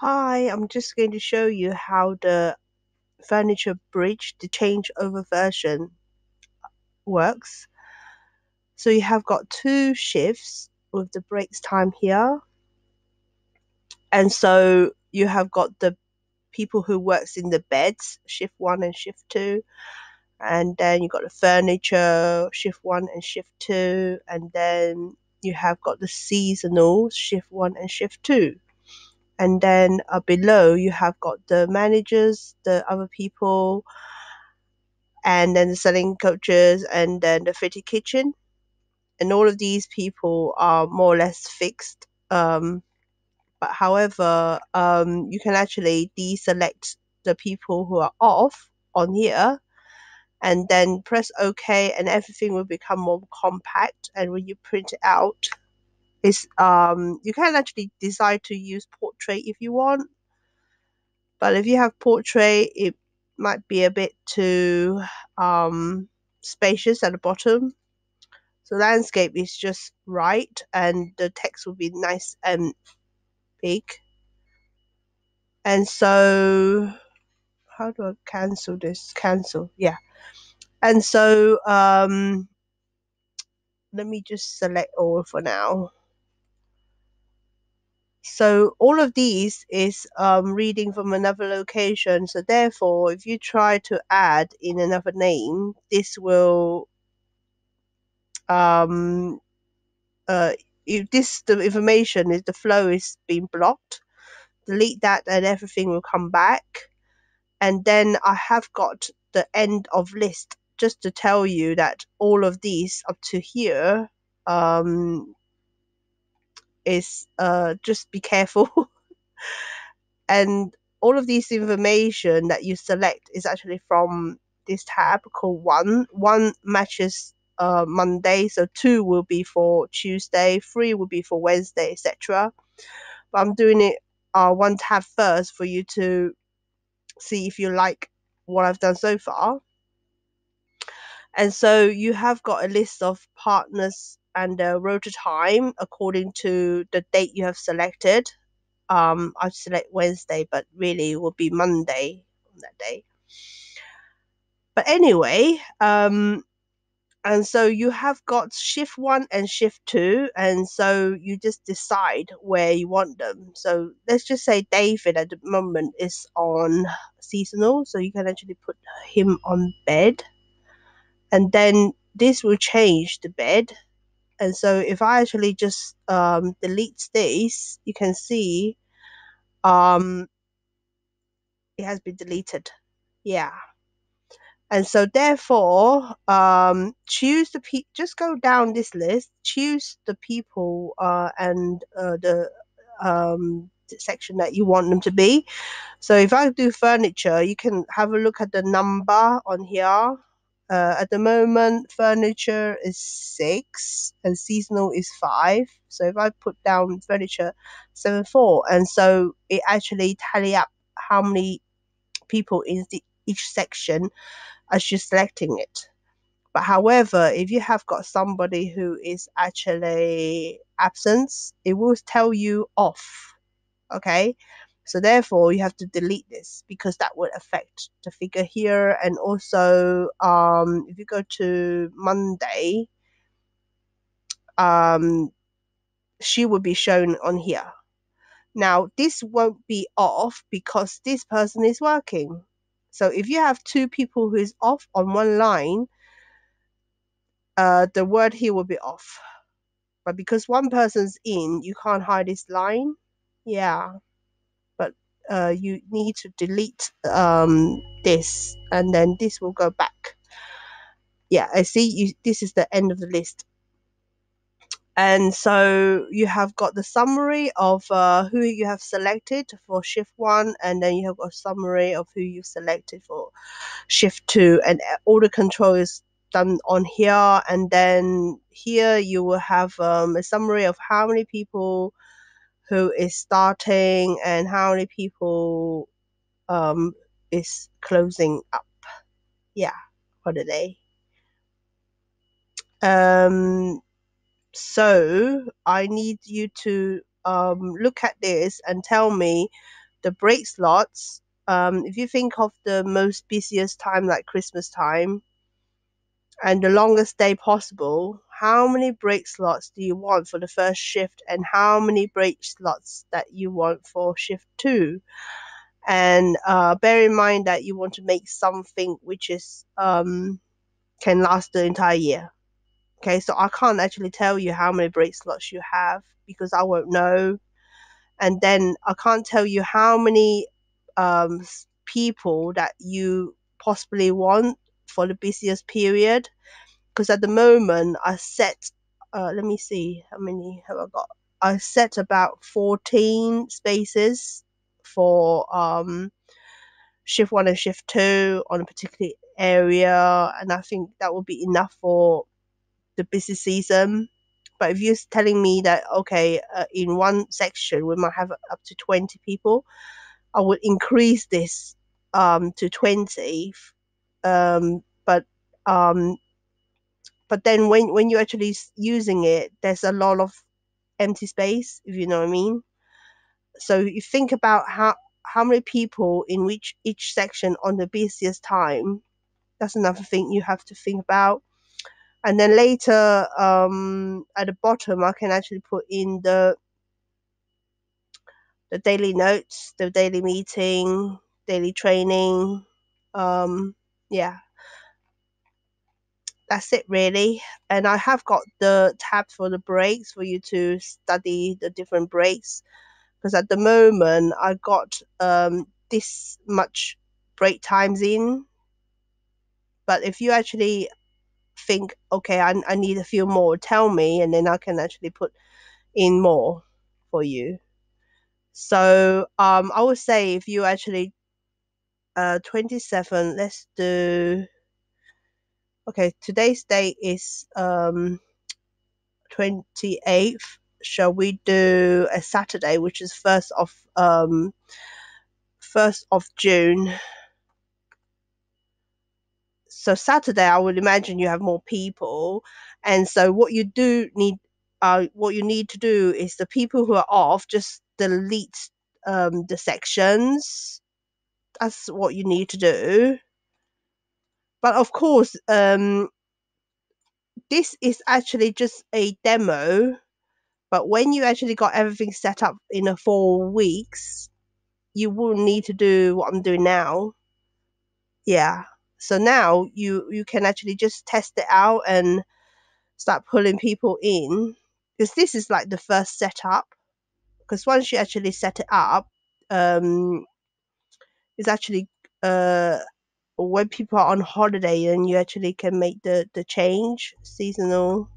Hi, I'm just going to show you how the furniture bridge, the changeover version works. So you have got two shifts with the breaks time here. And so you have got the people who works in the beds, shift one and shift two. And then you got the furniture, shift one and shift two. And then you have got the seasonal, shift one and shift two. And then below you have got the managers, the other people, and then the selling coaches, and then the fitted kitchen. And all of these people are more or less fixed. But however, you can actually deselect the people who are off on here and then press OK, and everything will become more compact. And when you print it out, it's you can actually decide to use portrait if you want. But if you have portrait, it might be a bit too spacious at the bottom. So landscape is just right, and the text will be nice and big. And so, how do I cancel this? Cancel, yeah. And so, let me just select all for now. So all of these is reading from another location. So therefore, if you try to add in another name, this will um uh if this the information is the flow is being blocked, delete that and everything will come back. And then I have got the end of list just to tell you that all of these up to here um is just be careful. And all of this information that you select is actually from this tab called one matches Monday, so two will be for Tuesday, three will be for Wednesday, etc. But I'm doing it one tab first for you to see if you like what I've done so far. And so you have got a list of partners and the rota time according to the date you have selected. I select Wednesday, but really it will be Monday on that day. But anyway, and so you have got shift one and shift two, and so you just decide where you want them. So let's just say David at the moment is on seasonal, so you can actually put him on bed, and then this will change the bed. And so if I actually just delete this, you can see um, it has been deleted. Yeah. And so therefore, choose just go down this list, choose the people and the section that you want them to be. So if I do furniture, you can have a look at the number on here. At the moment, furniture is 6 and seasonal is 5. So if I put down furniture 7-4, and so it actually tally up how many people in each section as you're selecting it. But however, if you have got somebody who is actually absent, it will tell you off. Okay. So therefore, you have to delete this because that would affect the figure here. And also, if you go to Monday, um, she will be shown on here. Now, this won't be off because this person is working. So if you have two people who is off on one line, the word here will be off. But because one person's in, you can't hide this line. Yeah, but you need to delete this, and then this will go back. Yeah, I see. This is the end of the list. And so you have got the summary of who you have selected for shift one, and then you have got a summary of who you've selected for shift two, and all the control is done on here. And then here you will have a summary of how many people who is starting and how many people is closing up. Yeah, for the day. Um, So I need you to look at this and tell me the break slots, if you think of the most busiest time like Christmas time and the longest day possible, how many break slots do you want for the first shift and how many break slots that you want for shift 2? And bear in mind that you want to make something which is can last the entire year. Okay, so I can't actually tell you how many break slots you have because I won't know. And then I can't tell you how many people that you possibly want for the busiest period. Because at the moment, I set, let me see, how many have I got? I set about 14 spaces for shift 1 and shift 2 on a particular area. And I think that will be enough for the busy season. But if you're telling me that, okay, in one section we might have up to 20 people, I would increase this to 20. Um, but um, but then when you're actually using it, there's a lot of empty space, if you know what I mean. So you think about how many people in which each section on the busiest time. That's another thing you have to think about. And then later, at the bottom, I can actually put in the daily notes, the daily meeting, daily training. Yeah, that's it really. And I have got the tab for the breaks for you to study the different breaks. Because at the moment, I got this much break times in. But if you actually think, okay, I need a few more, tell me, and then I can actually put in more for you. So I would say if you actually 27, let's do, okay, today's date is 28th. Shall we do a Saturday, which is 1st of June? So Saturday, I would imagine you have more people, and so what you need to do is the people who are off, just delete the sections. That's what you need to do. But of course, this is actually just a demo. But when you actually got everything set up in a 4 weeks, you will need to do what I'm doing now. Yeah. So now you can actually just test it out and start pulling people in, because this is like the first setup. Because once you actually set it up, um, it's actually uh when people are on holiday and you actually can make the change seasonal.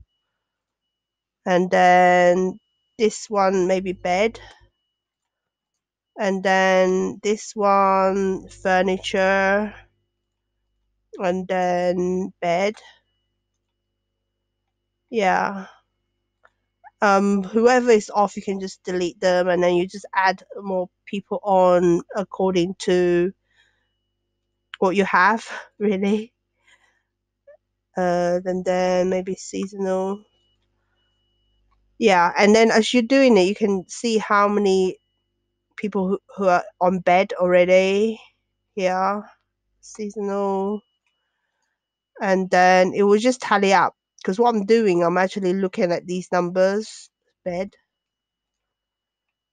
And then this one maybe bed, and then this one furniture, and then bed. Yeah. Whoever is off, you can just delete them, and then you just add more people on according to what you have, really. Then maybe seasonal. Yeah, and then as you're doing it, you can see how many people who are on bed already. Yeah, seasonal, and then it will just tally up. Because what I'm doing, I'm actually looking at these numbers. Bed.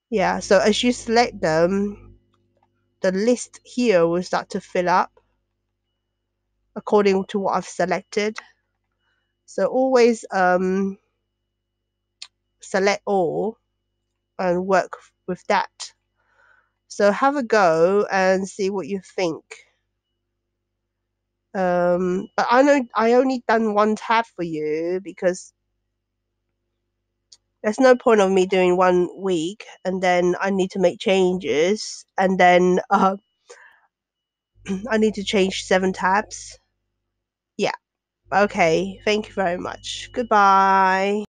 Yeah, so as you select them, the list here will start to fill up according to what I've selected. So always select all and work with that. So have a go and see what you think. But I know I only done one tab for you because there's no point of me doing 1 week and then I need to make changes and then I need to change 7 tabs. Yeah. Okay. Thank you very much. Goodbye.